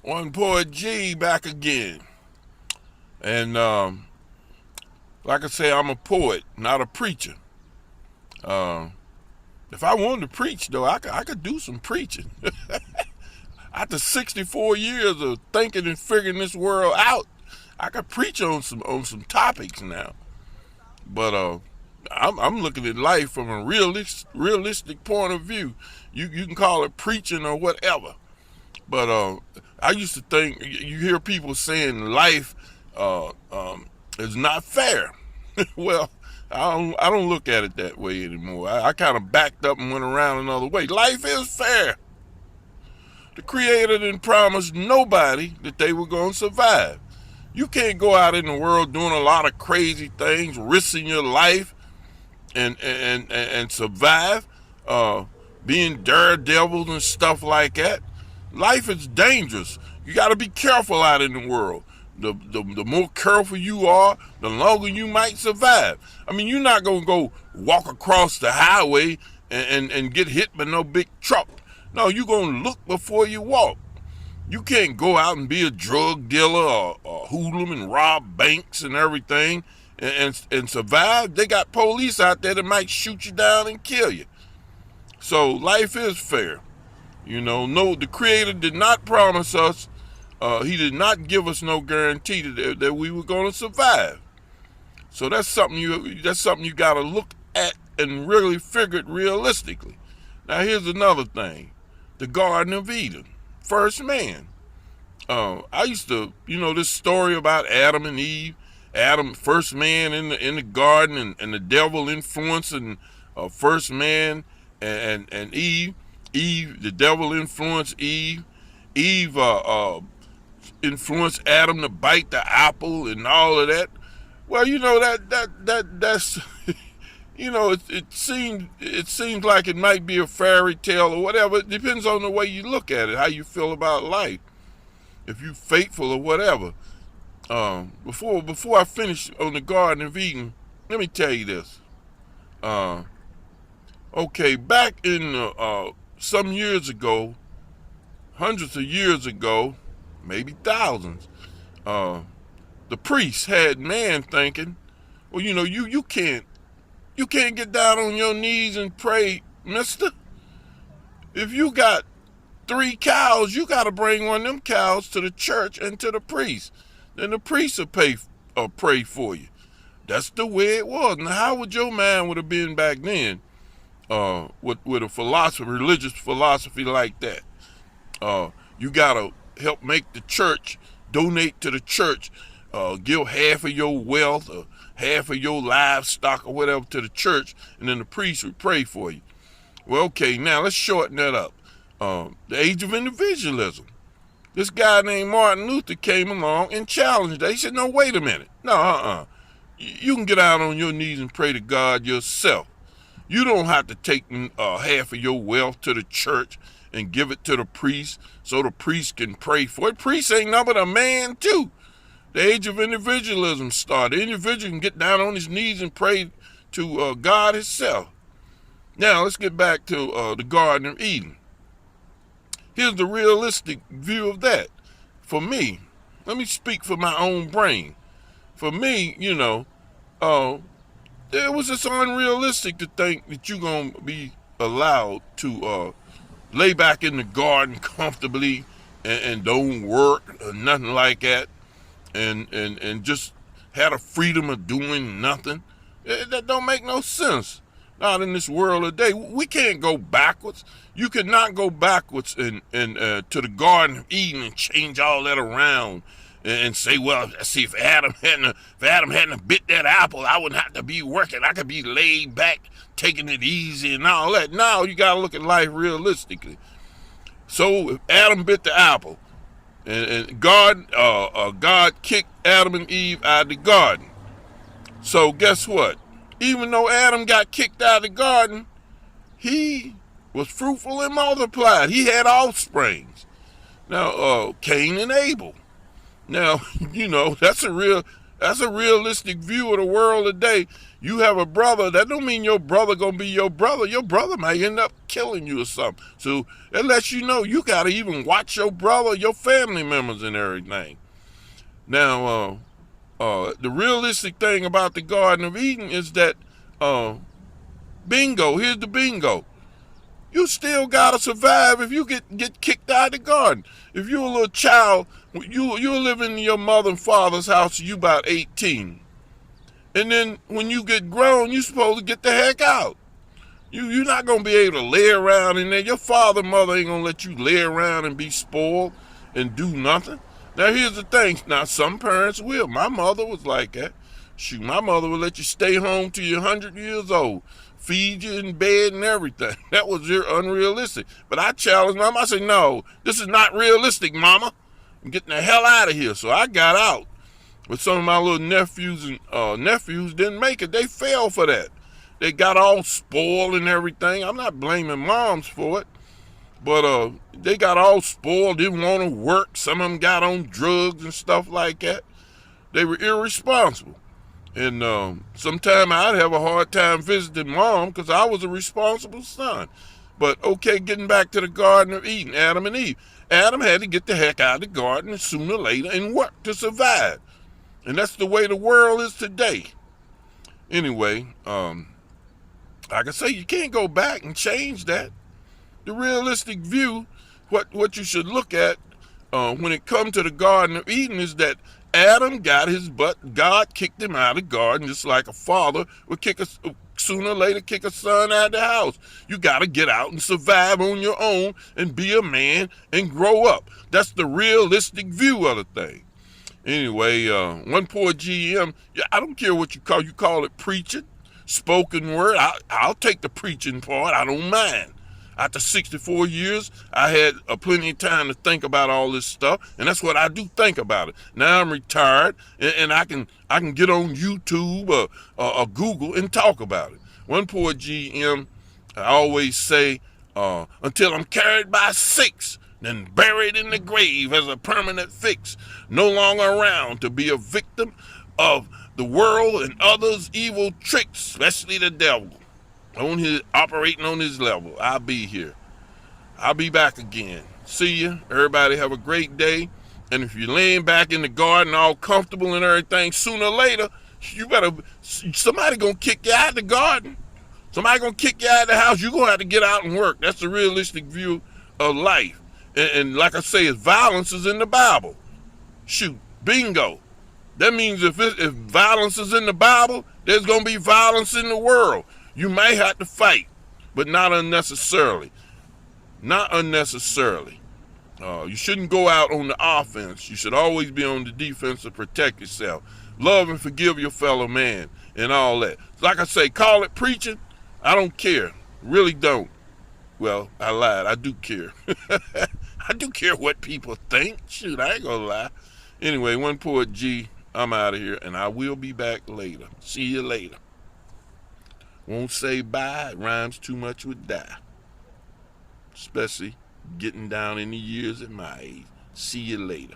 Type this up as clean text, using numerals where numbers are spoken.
One Poet G back again. And like I say, I'm a poet, not a preacher. Uh, if I wanted to preach, though, I could do some preaching. After 64 years of thinking and figuring this world out, I could preach on some topics now. But I'm looking at life from a realistic point of view. You can call it preaching or whatever. But I used to think, you hear people saying life uh, um, is not fair. Well, I don't look at it that way anymore. I kind of backed up and went around another way. Life is fair. The Creator didn't promise nobody that they were going to survive. You can't go out in the world doing a lot of crazy things, risking your life and survive, uh, being daredevils and stuff like that. Life is dangerous. You got to be careful out in the world. The more careful you are, the longer you might survive. I mean, you're not going to go walk across the highway and get hit by no big truck. No, you're going to look before you walk. You can't go out and be a drug dealer or hoodlum and rob banks and everything and survive. They got police out there that might shoot you down and kill you. So life is fair. No, the Creator did not promise us, he did not give us no guarantee that we were going to survive. So that's something you got to look at and really figure it realistically. Now here's another thing. The Garden of Eden. First man. I used to, this story about Adam and Eve. Adam, first man in the garden, and the devil influencing first man and Eve. Eve, the devil influenced Eve. Eve influenced Adam to bite the apple and all of that. Well, that's it seems like it might be a fairy tale or whatever. It depends on the way you look at it, how you feel about life, if you're faithful or whatever. Before I finish on the Garden of Eden, let me tell you this. Okay, back in some years ago, hundreds of years ago, maybe thousands, the priests had man thinking, well, you can't get down on your knees and pray, mister. If you got 3 cows, you got to bring one of them cows to the church and to the priest. Then the priest will pray for you. That's the way it was. Now, how would your mind would have been back then with a religious philosophy like that? You got to help make the church, donate to the church, give half of your wealth or half of your livestock or whatever to the church, and then the priest would pray for you. Well, okay, now let's shorten that up. The age of individualism. This guy named Martin Luther came along and challenged that. He said, no, wait a minute. No, You can get out on your knees and pray to God yourself. You don't have to take half of your wealth to the church and give it to the priest so the priest can pray for it. Priest ain't nothing but a man too. The age of individualism started. The individual can get down on his knees and pray to God himself. Now let's get back to the Garden of Eden. Here's the realistic view of that. For me, let me speak for my own brain. For me, it was just unrealistic to think that you're going to be allowed to lay back in the garden comfortably and don't work or nothing like that, and just had a freedom of doing nothing. That don't make no sense. Not in this world today. We can't go backwards. You cannot go backwards and to the Garden of Eden and change all that around and say, well, see, if Adam hadn't bit that apple, I wouldn't have to be working. I could be laid back, taking it easy and all that. Now you got to look at life realistically. So if Adam bit the apple, and God kicked Adam and Eve out of the garden. So guess what? Even though Adam got kicked out of the garden, he was fruitful and multiplied. He had offsprings. Now, Cain and Abel. Now, that's a real That's a realistic view of the world today. You have a brother, that don't mean your brother gonna be your brother. Your brother might end up killing you or something. So that lets you know you gotta even watch your brother, your family members and everything. Now, the realistic thing about the Garden of Eden is that, bingo, here's the bingo. You still gotta survive if you get kicked out of the garden. If you're a little child, you're living in your mother and father's house, you about 18. And then when you get grown, you're supposed to get the heck out. You're not gonna be able to lay around in there. Your father and mother ain't gonna let you lay around and be spoiled and do nothing. Now here's the thing. Now some parents will. My mother was like that. Shoot, my mother would let you stay home till you're 100 years old. Feed you in bed and everything. That was unrealistic. But I challenged Mama. I said, no, this is not realistic, Mama. I'm getting the hell out of here. So I got out. But some of my little nephews and nephews didn't make it. They fell for that. They got all spoiled and everything. I'm not blaming moms for it. But they got all spoiled, didn't want to work. Some of them got on drugs and stuff like that. They were irresponsible. And sometimes I'd have a hard time visiting Mom because I was a responsible son. But okay, getting back to the Garden of Eden, Adam and Eve. Adam had to get the heck out of the garden sooner or later and work to survive. And that's the way the world is today. Anyway, like I say, you can't go back and change that. The realistic view, what you should look at when it comes to the Garden of Eden is that Adam got his butt. God kicked him out of the garden, just like a father would sooner or later kick a son out of the house. You got to get out and survive on your own and be a man and grow up. That's the realistic view of the thing. Anyway, one poor GM, I don't care what you call it preaching, spoken word. I'll take the preaching part. I don't mind. After 64 years, I had plenty of time to think about all this stuff, and that's what I do think about it. Now I'm retired, and I can get on YouTube or Google and talk about it. One poor GM, I always say, until I'm carried by 6, then buried in the grave as a permanent fix, no longer around to be a victim of the world and others' evil tricks, especially the devil. Operating on his level. I'll be here. I'll be back again. See ya. Everybody have a great day. And if you're laying back in the garden all comfortable and everything, sooner or later, somebody gonna kick you out of the garden. Somebody gonna kick you out of the house. You're gonna have to get out and work. That's the realistic view of life. And like I say, violence is in the Bible. Shoot, bingo. That means if violence is in the Bible, there's gonna be violence in the world. You may have to fight, but not unnecessarily. Not unnecessarily. You shouldn't go out on the offense. You should always be on the defense to protect yourself. Love and forgive your fellow man and all that. Like I say, call it preaching. I don't care. Really don't. Well, I lied. I do care. I do care what people think. Shoot, I ain't gonna lie. Anyway, one poor G, I'm out of here, and I will be back later. See you later. Won't say bye, it rhymes too much with die. Especially getting down in the years at my age. See you later.